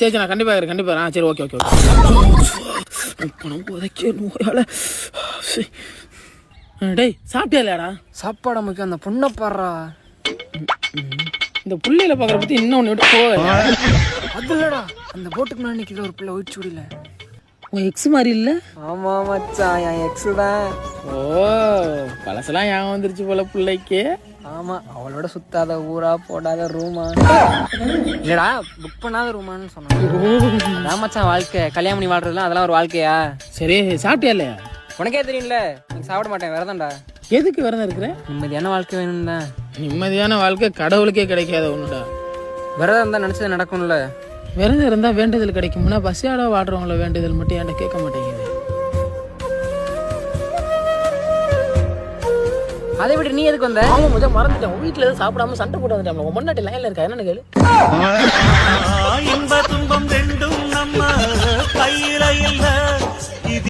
சரி நான் கண்டிப்பாக சரி ஓகே பணம் உதைக்க நோயால. டேய் சாப்பிட்டியா இல்லையாடா? சாப்பாடு முக்கியம், அந்த பொண்ணை பாடுறா. இந்த புள்ளையில பார்க்குற பற்றி இன்னொன்று விட்டு போ. அது இல்லடா, அந்த போட்டுக்கு நான் நிற்கிற ஒரு பிள்ளை ஒயிட் சுடியில். உங்கள் எக்ஸ் மாதிரி இல்லை? ஆமாம் மச்சான், என் எக்ஸு தான். ஓ பழசெல்லாம் ஞாபகம் வந்துருச்சு போல பிள்ளைக்கு. ஆமாம், அவளோட சுத்தாத ஊரா போடாத ரூமா இல்லடா, புக் பண்ணாத ரூமான்னு சொன்னான். அதான் மச்சான் வாழ்க்கை, கல்யாணம் பண்ணி வாழ்றதுலாம் அதெல்லாம் ஒரு வாழ்க்கையா? சரி சாப்பிட்டியா இல்லையா? உனக்கே தெரியும்ல, நீ சாப்பிட மாட்டேன், விரதம்டா. எதுக்கு விரதம் இருக்கிறேன்? நிம்மதியான வாழ்க்கை வேணும்டா. நிம்மதியான வாழ்க்கை கடவுளுக்கே கிடைக்காத ஒன்றுடா. விரதம் தான் நினச்சது நடக்கும்ல. விரதம் இருந்தால் வேண்டுதல் கிடைக்கும்னா பசியாட வாடுறவங்கள வேண்டுதல் மட்டும் என்கிட்ட கேட்க மாட்டேங்குது. அதை விட்டு நீ எதுக்கு வந்த? ஆமாம் முதல் மறந்துட்டேன். வீட்டில் எதுவும் சாப்பிடாம சண்டை போட்டு வந்துட்டேன். உன் முன்னாடி லைனில் இருக்கா என்னன்னு கேளு.